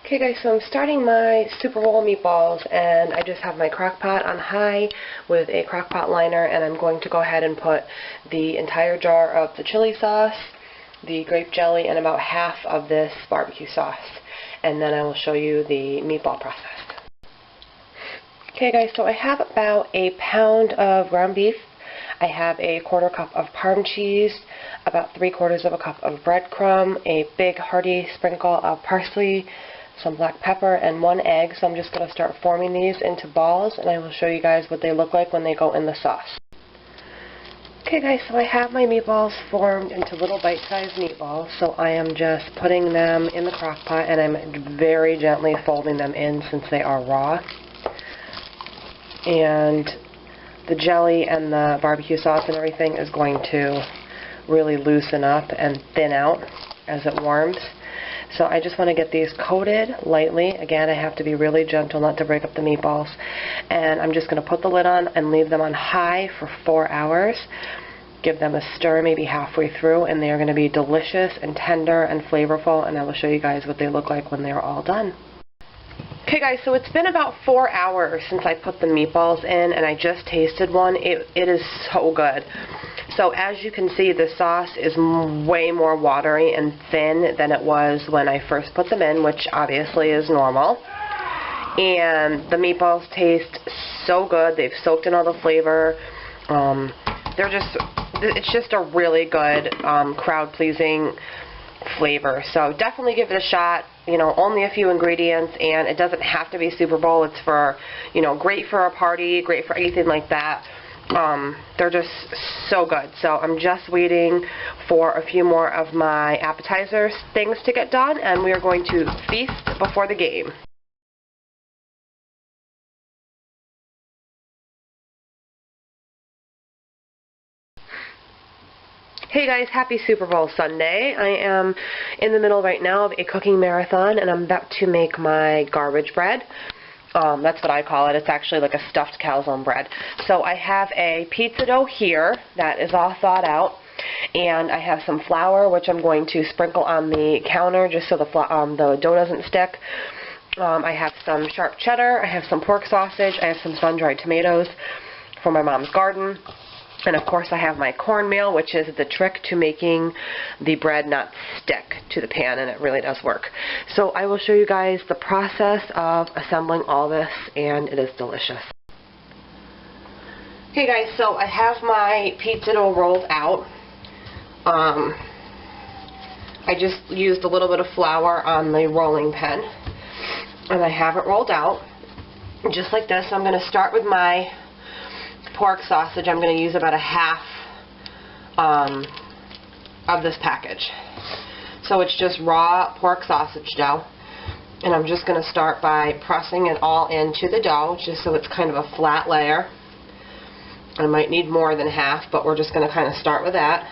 Okay guys, so I'm starting my Superbowl meatballs, and I just have my crock pot on high with a crock pot liner, and I'm going to go ahead and put the entire jar of the chili sauce, the grape jelly, and about half of this barbecue sauce, and then I will show you the meatball process. Okay guys, so I have about a pound of ground beef. I have a 1/4 cup of Parm cheese, about 3/4 of a cup of breadcrumb, a big hearty sprinkle of parsley, some black pepper, and 1 egg. So I'm just going to start forming these into balls, and I will show you guys what they look like when they go in the sauce. Okay guys, so I have my meatballs formed into little bite-sized meatballs, so I am just putting them in the crock pot, and I'm very gently folding them in since they are raw. And the jelly and the barbecue sauce and everything is going to really loosen up and thin out as it warms. So I just want to get these coated lightly. Again, I have to be really gentle not to break up the meatballs. And I'm just going to put the lid on and leave them on high for 4 hours. Give them a stir maybe halfway through, and they are going to be delicious and tender and flavorful, and I will show you guys what they look like when they're all done. Okay guys, so it's been about 4 hours since I put the meatballs in, and I just tasted one. It is so good. So as you can see, the sauce is way more watery and thin than it was when I first put them in, which obviously is normal. And the meatballs taste so good. They've soaked in all the flavor. It's just a really good, crowd-pleasing flavor. So definitely give it a shot. You know, only a few ingredients, and it doesn't have to be Superbowl. It's for, you know, great for a party, great for anything like that. They're just so good. So I'm just waiting for a few more of my appetizers things to get done, and we are going to feast before the game. Hey guys, happy Superbowl Sunday. I am in the middle right now of a cooking marathon, and I'm about to make my garbage bread. That's what I call it. It's actually like a stuffed calzone bread. So I have a pizza dough here that is all thawed out, and I have some flour, which I'm going to sprinkle on the counter just so the dough doesn't stick. I have some sharp cheddar. I have some pork sausage. I have some sun-dried tomatoes from my mom's garden. And of course I have my cornmeal, which is the trick to making the bread not stick to the pan, and it really does work. So I will show you guys the process of assembling all this, and it is delicious. Okay guys, so I have my pizza dough rolled out. I just used a little bit of flour on the rolling pin, and I have it rolled out just like this. I'm going to start with my pork sausage. I'm going to use about a half of this package. So it's just raw pork sausage dough, and I'm just going to start by pressing it all into the dough just so it's kind of a flat layer. I might need more than half, but we're just going to kind of start with that.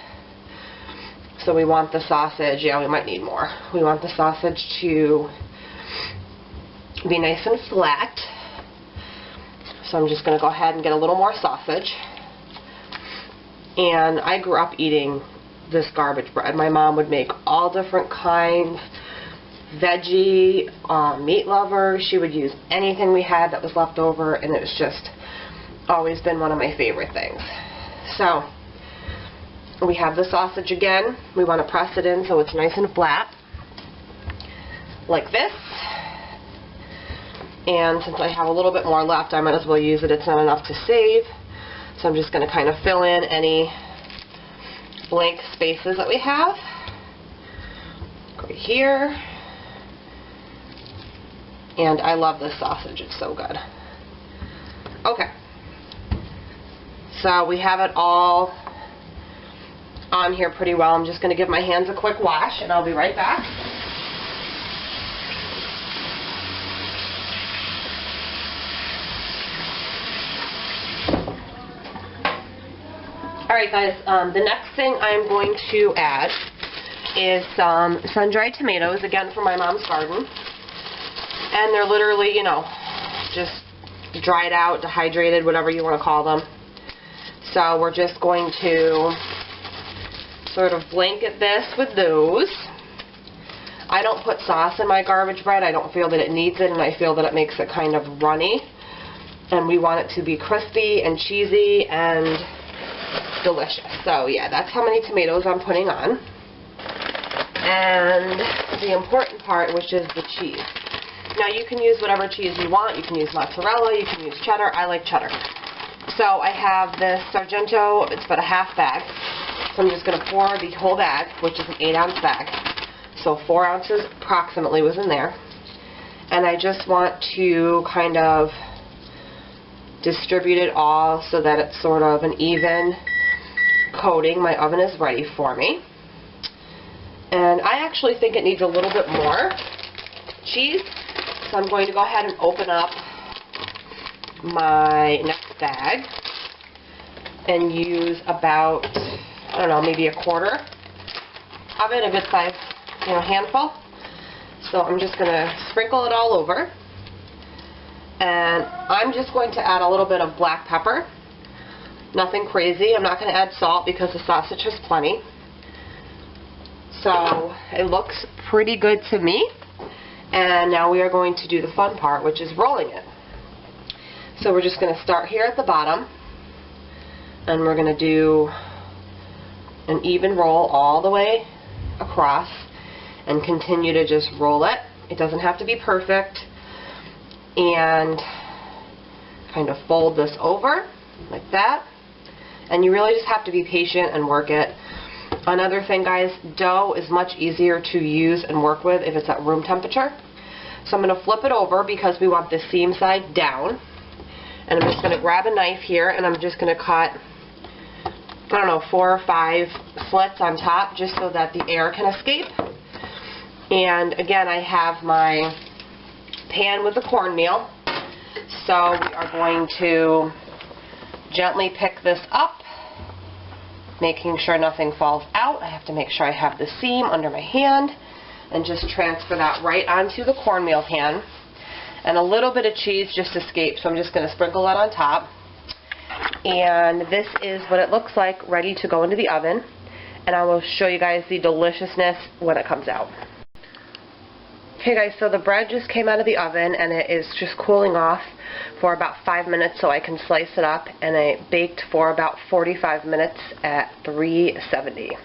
So we want the sausage, yeah, we might need more. We want the sausage to be nice and flat. So I'm just going to go ahead and get a little more sausage. And I grew up eating this garbage bread. My mom would make all different kinds, veggie, meat lovers. She would use anything we had that was left over, and it was just always been one of my favorite things. So we have the sausage again. We want to press it in so it's nice and flat, like this. And since I have a little bit more left, I might as well use it. It's not enough to save. So I'm just going to kind of fill in any blank spaces that we have. Right here. And I love this sausage. It's so good. Okay. So we have it all on here pretty well. I'm just going to give my hands a quick wash, and I'll be right back. Alright guys, the next thing I'm going to add is some sun-dried tomatoes, again from my mom's garden. And they're literally, you know, just dried out, dehydrated, whatever you want to call them. So we're just going to sort of blanket this with those. I don't put sauce in my garbage bread. I don't feel that it needs it, and I feel that it makes it kind of runny. And we want it to be crispy and cheesy and delicious. So yeah, that's how many tomatoes I'm putting on. And the important part, which is the cheese. Now you can use whatever cheese you want. You can use mozzarella, you can use cheddar. I like cheddar. So I have this Sargento, it's about a half bag. So I'm just going to pour the whole bag, which is an 8-ounce bag. So 4 ounces approximately was in there. And I just want to kind of distribute it all so that it's sort of an even coating. My oven is ready for me. And I actually think it needs a little bit more cheese. So I'm going to go ahead and open up my next bag and use about, I don't know, maybe a quarter of it, a good size, handful. So I'm just going to sprinkle it all over. And I'm just going to add a little bit of black pepper. Nothing crazy. I'm not going to add salt because the sausage has plenty. So it looks pretty good to me. And now we are going to do the fun part, which is rolling it. So we're just going to start here at the bottom, and we're going to do an even roll all the way across and continue to just roll it. It doesn't have to be perfect. And kind of fold this over like that. And you really just have to be patient and work it. Another thing, guys, dough is much easier to use and work with if it's at room temperature. So I'm going to flip it over because we want the seam side down. And I'm just going to grab a knife here and I'm just going to cut, I don't know, 4 or 5 slits on top just so that the air can escape. And again, I have my pan with the cornmeal. So we are going to gently pick this up, making sure nothing falls out. I have to make sure I have the seam under my hand, and just transfer that right onto the cornmeal pan. And a little bit of cheese just escaped, so I'm just going to sprinkle that on top. And this is what it looks like, ready to go into the oven. And I will show you guys the deliciousness when it comes out. Okay guys, so the bread just came out of the oven and it is just cooling off for about 5 minutes so I can slice it up, and it baked for about 45 minutes at 370.